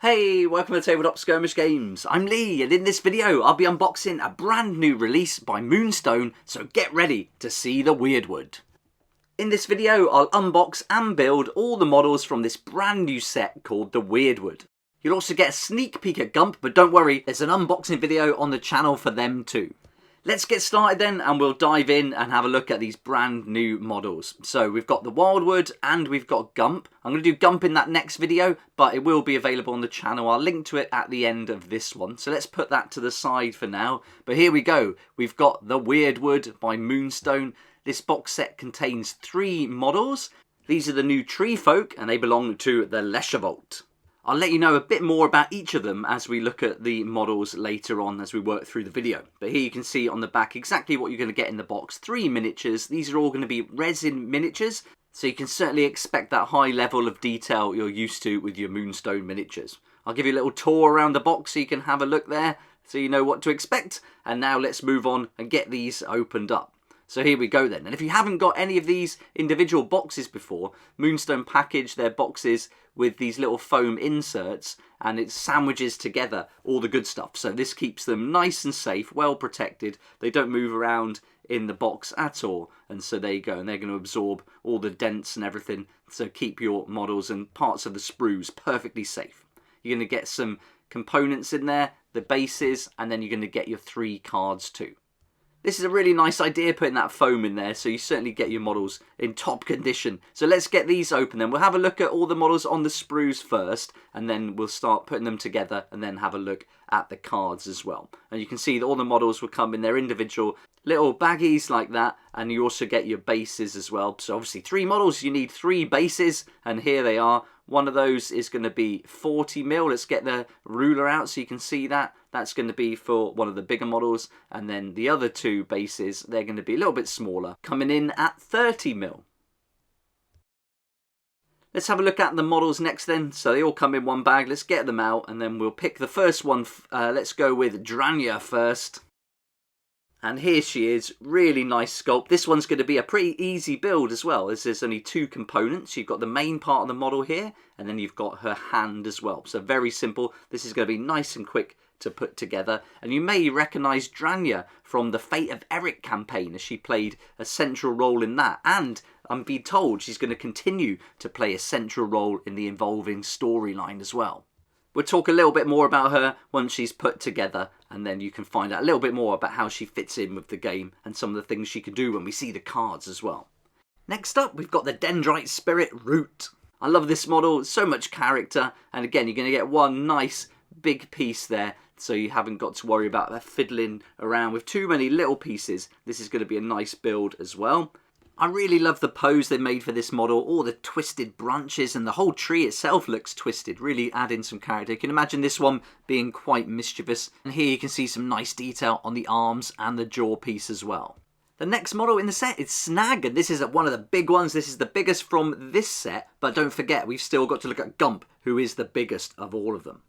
Hey, welcome to Tabletop Skirmish Games. I'm Lee, and in this video I'll be unboxing a brand new release by Moonstone, so get ready to see the Wyrdwood. In this video I'll unbox and build all the models from this brand new set called the Wyrdwood. You'll also get a sneak peek at Gump, but don't worry, there's an unboxing video on the channel for them too. Let's get started then, and we'll dive in and have a look at these brand new models. So we've got the Wyrdwood and we've got Gump. I'm going to do Gump in that next video, but it will be available on the channel. I'll link to it at the end of this one. So let's put that to the side for now. But here we go. We've got the Wyrdwood by Moonstone. This box set contains 3 models. These are the new Treefolk, and they belong to the Leshavult. I'll let you know a bit more about each of them as we look at the models later on as we work through the video. But here you can see on the back exactly what you're going to get in the box. 3 miniatures. These are all going to be resin miniatures, so you can certainly expect that high level of detail you're used to with your Moonstone miniatures. I'll give you a little tour around the box so you can have a look there so you know what to expect. And now let's move on and get these opened up. So here we go then. And if you haven't got any of these individual boxes before, Moonstone package their boxes with these little foam inserts, and it sandwiches together all the good stuff. So this keeps them nice and safe, well protected. They don't move around in the box at all. And so there you go. And they're going to absorb all the dents and everything. So keep your models and parts of the sprues perfectly safe. You're going to get some components in there, the bases, and then you're going to get your 3 cards too. This is a really nice idea, putting that foam in there, so you certainly get your models in top condition. So let's get these open then. We'll have a look at all the models on the sprues first, and then we'll start putting them together and then have a look at the cards as well. And you can see that all the models will come in their individual little baggies like that, and you also get your bases as well. So obviously 3 models, you need 3 bases, and here they are. One of those is going to be 40mm. Let's get the ruler out so you can see that. That's going to be for one of the bigger models. And then the other 2 bases, they're going to be a little bit smaller, coming in at 30mm. Let's have a look at the models next then. So they all come in one bag. Let's get them out and then we'll pick the first one. Let's go with Dranya first. And here she is, really nice sculpt. This one's going to be a pretty easy build as well, as there's only 2 components. You've got the main part of the model here, and then you've got her hand as well. So very simple. This is going to be nice and quick to put together. And you may recognise Dranya from the Fate of Eric campaign, as she played a central role in that. And I'm being told she's going to continue to play a central role in the evolving storyline as well. We'll talk a little bit more about her once she's put together, and then you can find out a little bit more about how she fits in with the game and some of the things she can do when we see the cards as well. Next up, we've got the Dendrite Spirit Root. I love this model, so much character, and again, you're going to get one nice big piece there, so you haven't got to worry about fiddling around with too many little pieces. This is going to be a nice build as well. I really love the pose they made for this model, all the twisted branches, and the whole tree itself looks twisted, really adding some character. You can imagine this one being quite mischievous. And here you can see some nice detail on the arms and the jaw piece as well. The next model in the set is Snag, and this is one of the big ones. This is the biggest from this set, but don't forget, we've still got to look at Gump, who is the biggest of all of them.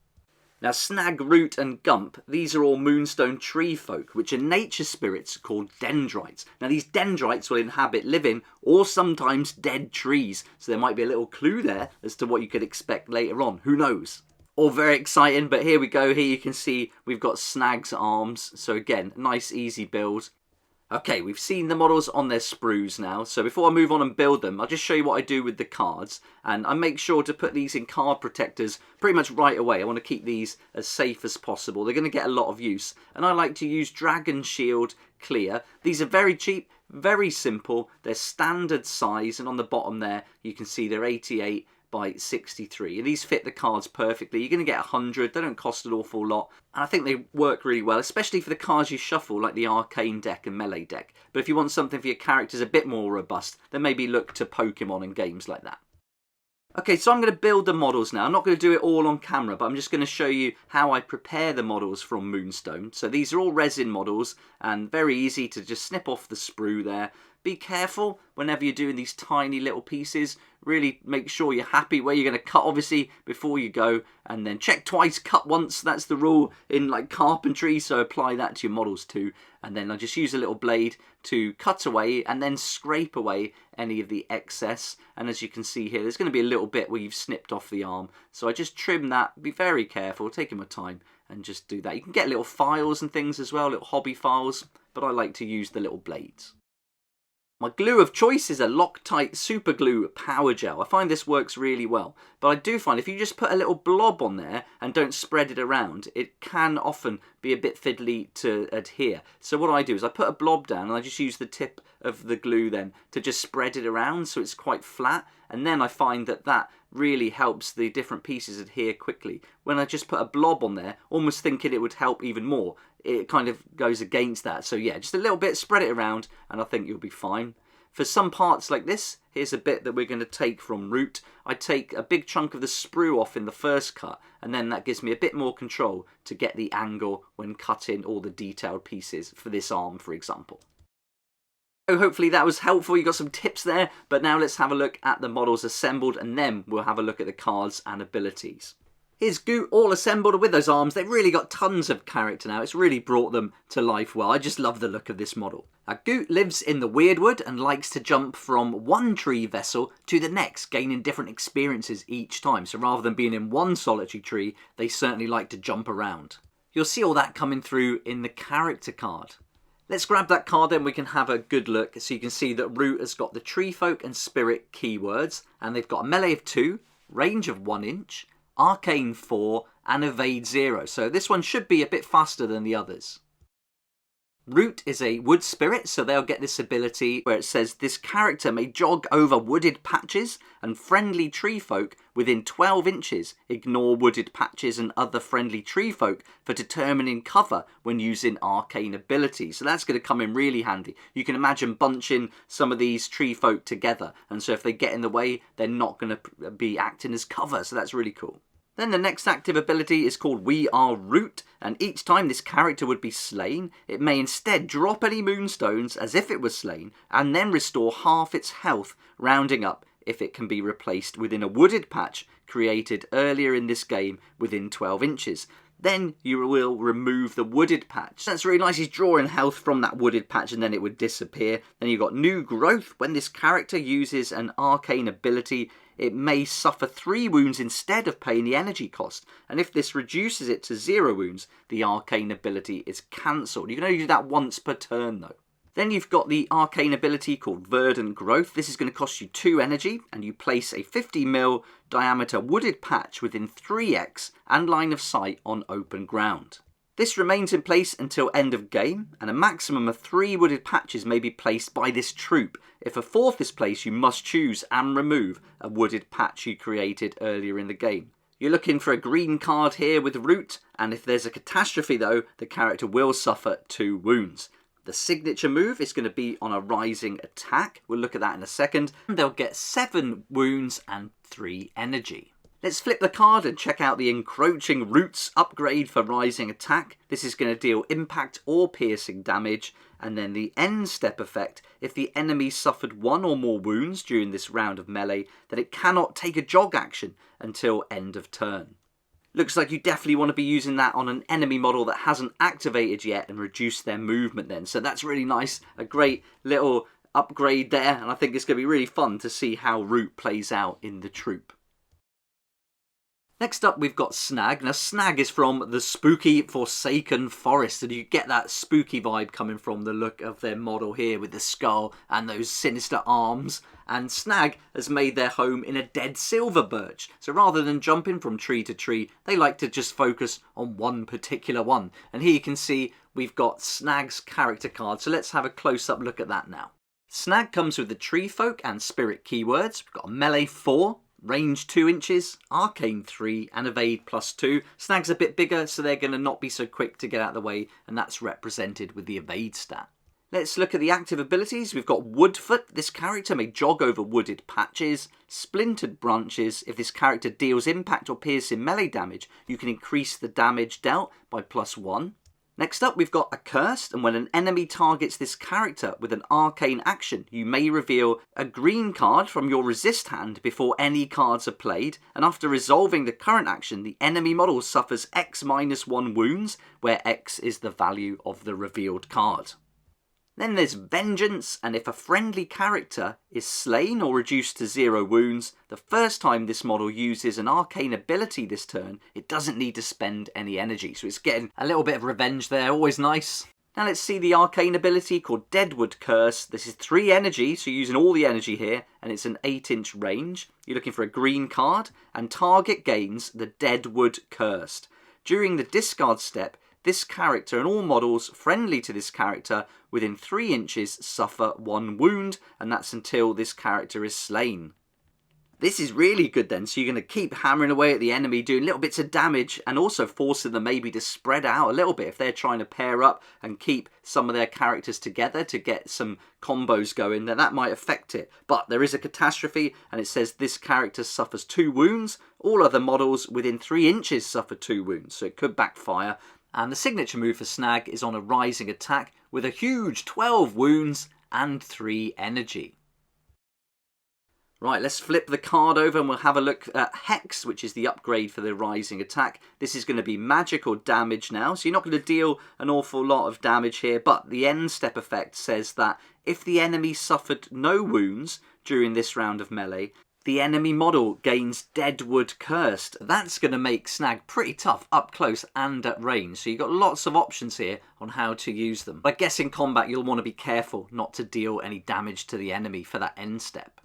Now, Snag, Root and Gump, these are all Moonstone Treefolk, which are nature spirits called dendrites. Now, these dendrites will inhabit living or sometimes dead trees, so there might be a little clue there as to what you could expect later on. Who knows? All very exciting, but here we go. Here you can see we've got Snag's arms. So again, nice, easy build. Okay, we've seen the models on their sprues now, so before I move on and build them, I'll just show you what I do with the cards, and I make sure to put these in card protectors pretty much right away. I want to keep these as safe as possible. They're going to get a lot of use, and I like to use Dragon Shield Clear. These are very cheap, very simple, they're standard size, and on the bottom there you can see they're 88 by 63, and these fit the cards perfectly. You're going to get 100, they don't cost an awful lot, and I think they work really well, especially for the cards you shuffle, like the Arcane deck and Melee deck. But if you want something for your characters a bit more robust, then maybe look to Pokemon and games like that. Okay, so I'm going to build the models now. I'm not going to do it all on camera, but I'm just going to show you how I prepare the models from Moonstone. So these are all resin models, and very easy to just snip off the sprue there. be careful whenever you're doing these tiny little pieces. Really make sure you're happy where you're going to cut, obviously, before you go. And then check twice, cut once. That's the rule in like carpentry, so apply that to your models too. And then I just use a little blade to cut away and then scrape away any of the excess. And as you can see here, there's going to be a little bit where you've snipped off the arm. So I just trim that, be very careful, taking my time, and just do that. You can get little files and things as well, little hobby files, but I like to use the little blades. My glue of choice is a Loctite Super Glue Power Gel. I find this works really well, but I do find if you just put a little blob on there and don't spread it around, it can often be a bit fiddly to adhere. So what I do is I put a blob down and I just use the tip of the glue then to just spread it around so it's quite flat, and then I find that that really helps the different pieces adhere quickly. When I just put a blob on there, almost thinking it would help even more, it kind of goes against that. So yeah, just a little bit, spread it around, and I think you'll be fine. For some parts like this, here's a bit that we're going to take from Root. I take a big chunk of the sprue off in the first cut, and then that gives me a bit more control to get the angle when cutting all the detailed pieces for this arm, for example. So hopefully that was helpful, you got some tips there, but now let's have a look at the models assembled, and then we'll have a look at the cards and abilities. Here's Goot all assembled with those arms. They've really got tons of character now. It's really brought them to life well. I just love the look of this model. Now, Goot lives in the Wyrdwood and likes to jump from one tree vessel to the next, gaining different experiences each time. So rather than being in one solitary tree, they certainly like to jump around. You'll see all that coming through in the character card. Let's grab that card then, we can have a good look. So you can see that Root has got the Treefolk and Spirit keywords, and they've got a melee of 2, range of 1 inch, Arcane 4 and Evade 0, so this one should be a bit faster than the others. Root is a wood spirit, so they'll get this ability where it says this character may jog over wooded patches and friendly tree folk within 12 inches. Ignore wooded patches and other friendly tree folk for determining cover when using arcane abilities. So that's going to come in really handy. You can imagine bunching some of these tree folk together, and so if they get in the way, they're not going to be acting as cover, so that's really cool. Then the next active ability is called We Are Root, and each time this character would be slain, it may instead drop any moonstones as if it was slain, and then restore half its health, rounding up if it can be replaced within a wooded patch created earlier in this game within 12 inches. Then you will remove the wooded patch. That's really nice, he's drawing health from that wooded patch and then it would disappear. Then you've got New Growth. When this character uses an arcane ability, it may suffer 3 wounds instead of paying the energy cost. And if this reduces it to 0 wounds, the arcane ability is cancelled. You can only do that once per turn though. Then you've got the arcane ability called Verdant Growth. This is going to cost you 2 energy, and you place a 50mm diameter wooded patch within 3x and line of sight on open ground. This remains in place until end of game, and a maximum of 3 wooded patches may be placed by this troop. If a 4th is placed, you must choose and remove a wooded patch you created earlier in the game. You're looking for a green card here with Root, and if there's a catastrophe though, the character will suffer 2 wounds. The signature move is going to be on a rising attack. We'll look at that in a second. They'll get 7 wounds and 3 energy. Let's flip the card and check out the Encroaching Roots upgrade for rising attack. This is going to deal impact or piercing damage. And then the end step effect, if the enemy suffered 1 or more wounds during this round of melee, then it cannot take a jog action until end of turn. Looks like you definitely want to be using that on an enemy model that hasn't activated yet and reduce their movement then. So that's really nice, a great little upgrade there, and I think it's going to be really fun to see how Root plays out in the troop. Next up we've got Snag. Now Snag is from the spooky Forsaken Forest, and you get that spooky vibe coming from the look of their model here with the skull and those sinister arms. And Snag has made their home in a dead silver birch. So rather than jumping from tree to tree, they like to just focus on one particular one. And here you can see we've got Snag's character card. So let's have a close-up look at that now. Snag comes with the Treefolk and Spirit keywords. We've got a melee 4. Range 2 inches, Arcane 3 and Evade +2. Snag's a bit bigger, so they're going to not be so quick to get out of the way, and that's represented with the Evade stat. Let's look at the active abilities. We've got Woodfoot. This character may jog over wooded patches. Splintered Branches. If this character deals impact or piercing melee damage, you can increase the damage dealt by +1. Next up, we've got Accursed, and when an enemy targets this character with an arcane action, you may reveal a green card from your resist hand before any cards are played, and after resolving the current action, the enemy model suffers X-1 wounds, where X is the value of the revealed card. Then there's Vengeance, and if a friendly character is slain or reduced to 0 wounds, the first time this model uses an arcane ability this turn, it doesn't need to spend any energy. So it's getting a little bit of revenge there, always nice. Now let's see the arcane ability called Deadwood Curse. This is 3 energy, so you're using all the energy here, and it's an 8-inch range. You're looking for a green card, and target gains the Deadwood Cursed. During the discard step, this character and all models friendly to this character within 3 inches suffer 1 wound, and that's until this character is slain. This is really good then, so you're going to keep hammering away at the enemy, doing little bits of damage, and also forcing them maybe to spread out a little bit if they're trying to pair up and keep some of their characters together to get some combos going, then that might affect it. But there is a catastrophe, and it says this character suffers 2 wounds. All other models within 3 inches suffer 2 wounds, so it could backfire. And the signature move for Snag is on a rising attack with a huge 12 wounds and 3 energy. Right, let's flip the card over and we'll have a look at Hex, which is the upgrade for the rising attack. This is going to be magical damage now, so you're not going to deal an awful lot of damage here, but the end step effect says that if the enemy suffered no wounds during this round of melee, the enemy model gains Deadwood Cursed. That's going to make Snag pretty tough up close and at range. So you've got lots of options here on how to use them. I guess in combat you'll want to be careful not to deal any damage to the enemy for that end step.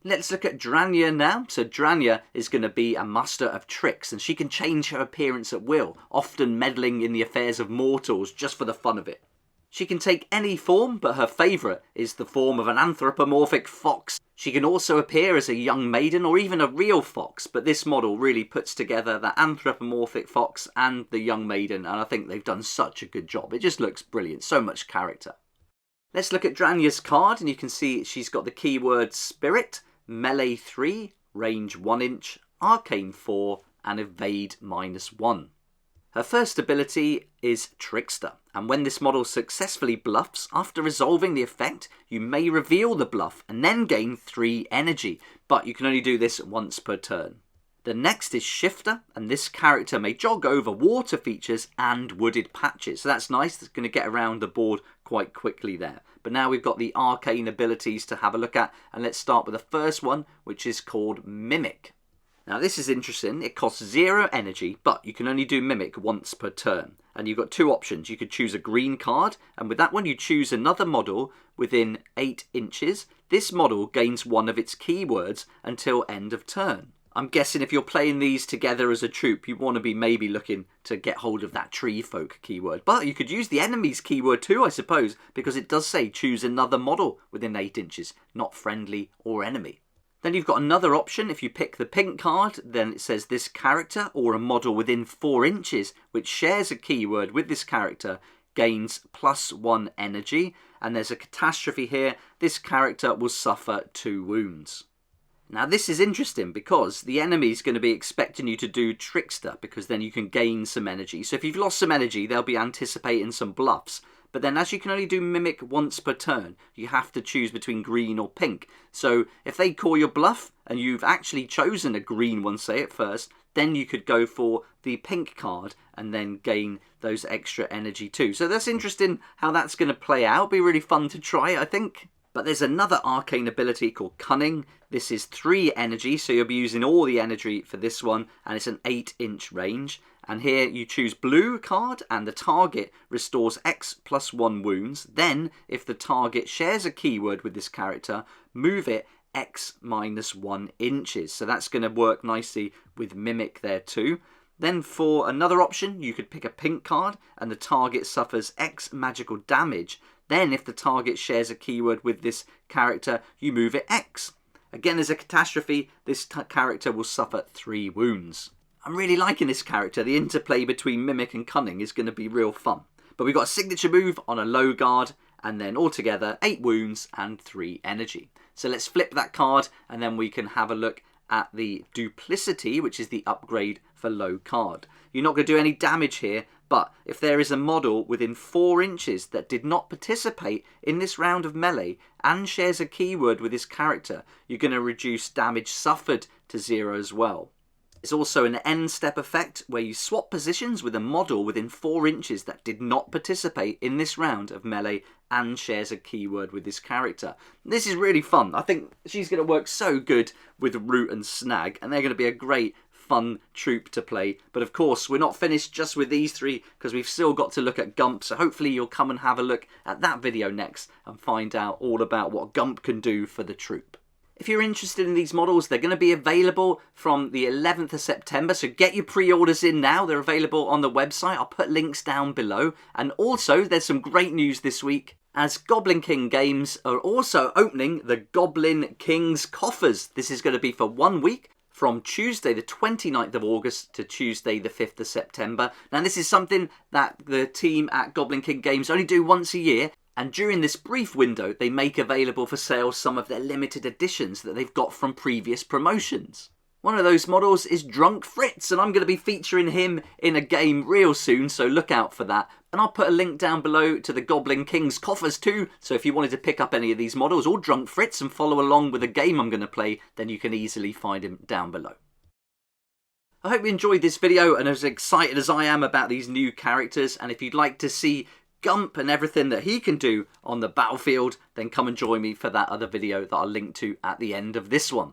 Let's look at Dranya now. So Dranya is going to be a master of tricks, and she can change her appearance at will, often meddling in the affairs of mortals just for the fun of it. She can take any form, but her favourite is the form of an anthropomorphic fox. She can also appear as a young maiden or even a real fox, but this model really puts together the anthropomorphic fox and the young maiden, and I think they've done such a good job. It just looks brilliant, so much character. Let's look at Dranya's card, and you can see she's got the keyword Spirit, Melee 3, Range 1 inch, Arcane 4, and Evade -1. Her first ability is Trickster, and when this model successfully bluffs, after resolving the effect, you may reveal the bluff and then gain 3 energy, but you can only do this once per turn. The next is Shifter, and this character may jog over water features and wooded patches, so that's nice. It's going to get around the board quite quickly there. But now we've got the arcane abilities to have a look at, and let's start with the first one, which is called Mimic. Now this is interesting. It costs 0 energy, but you can only do Mimic once per turn. And you've got 2 options. You could choose a green card, and with that one you choose another model within 8 inches. This model gains one of its keywords until end of turn. I'm guessing if you're playing these together as a troop, you want to be maybe looking to get hold of that Treefolk keyword. But you could use the enemy's keyword too, I suppose, because it does say choose another model within 8 inches, not friendly or enemy. Then you've got another option. If you pick the pink card, then it says this character or a model within 4 inches which shares a keyword with this character gains +1 energy. And there's a catastrophe here. This character will suffer 2 wounds. Now this is interesting because the enemy is going to be expecting you to do Trickster, because then you can gain some energy. So if you've lost some energy, they'll be anticipating some bluffs. But then as you can only do Mimic once per turn, you have to choose between green or pink. So if they call your bluff and you've actually chosen a green one, say at first, then you could go for the pink card and then gain those extra energy too. So that's interesting how that's going to play out. Be really fun to try, I think. But there's another arcane ability called Cunning. This is 3 energy, so you'll be using all the energy for this one, and it's an 8-inch range. And here you choose blue card, and the target restores X+1 wounds. Then, if the target shares a keyword with this character, move it X-1 inches. So that's going to work nicely with Mimic there too. Then for another option, you could pick a pink card, and the target suffers X magical damage. Then if the target shares a keyword with this character, you move it X. Again, as a catastrophe, this character will suffer 3 wounds. I'm really liking this character. The interplay between Mimic and Cunning is going to be real fun. But we've got a signature move on a low guard, and then altogether 8 wounds and 3 energy. So let's flip that card, and then we can have a look at the Duplicity, which is the upgrade for low card. You're not going to do any damage here, But if there is a model within 4 inches that did not participate in this round of melee and shares a keyword with this character, you're going to reduce damage suffered to 0 as well. It's also an end step effect where you swap positions with a model within 4 inches that did not participate in this round of melee and shares a keyword with this character. This is really fun. I think she's going to work so good with Root and Snag, and they're going to be a great fun troop to play. But of course, we're not finished just with these 3 because we've still got to look at Gump, so hopefully you'll come and have a look at that video next and find out all about what Gump can do for the troop. If you're interested in these models, they're going to be available from the 11th of September, so get your pre-orders in now. They're available on the website. I'll put links down below. And also, there's some great news this week, as Goblin King Games are also opening the Goblin King's coffers. This is going to be for 1 week, from Tuesday the 29th of August to Tuesday the 5th of September. Now, this is something that the team at Goblin King Games only do once a year. And during this brief window, they make available for sale some of their limited editions that they've got from previous promotions. One of those models is Drunk Fritz, and I'm going to be featuring him in a game real soon, so look out for that. And I'll put a link down below to the Goblin King's coffers too, so if you wanted to pick up any of these models or Drunk Fritz and follow along with the game I'm going to play, then you can easily find him down below. I hope you enjoyed this video and as excited as I am about these new characters, and if you'd like to see Gump and everything that he can do on the battlefield, then come and join me for that other video that I'll link to at the end of this one.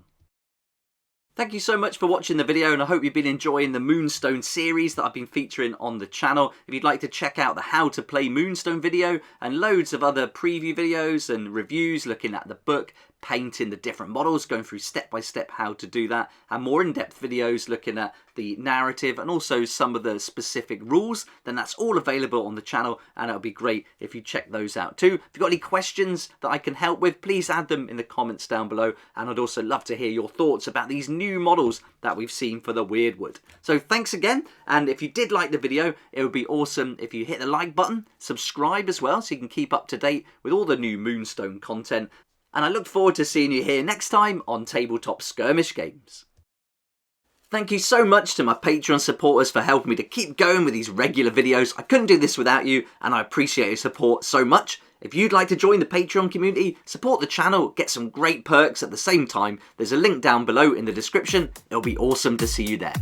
Thank you so much for watching the video, and I hope you've been enjoying the Moonstone series that I've been featuring on the channel. If you'd like to check out the How to Play Moonstone video and loads of other preview videos and reviews looking at the book, painting the different models, going through step-by-step how to do that, and more in-depth videos looking at the narrative and also some of the specific rules, then that's all available on the channel, and it'll be great if you check those out too. If you've got any questions that I can help with, please add them in the comments down below, and I'd also love to hear your thoughts about these new models that we've seen for the Wyrdwood. So thanks again, and if you did like the video, it would be awesome if you hit the like button, subscribe as well so you can keep up to date with all the new Moonstone content, and I look forward to seeing you here next time on Tabletop Skirmish Games. Thank you so much to my Patreon supporters for helping me to keep going with these regular videos. I couldn't do this without you, and I appreciate your support so much. If you'd like to join the Patreon community, support the channel, get some great perks at the same time, there's a link down below in the description. It'll be awesome to see you there.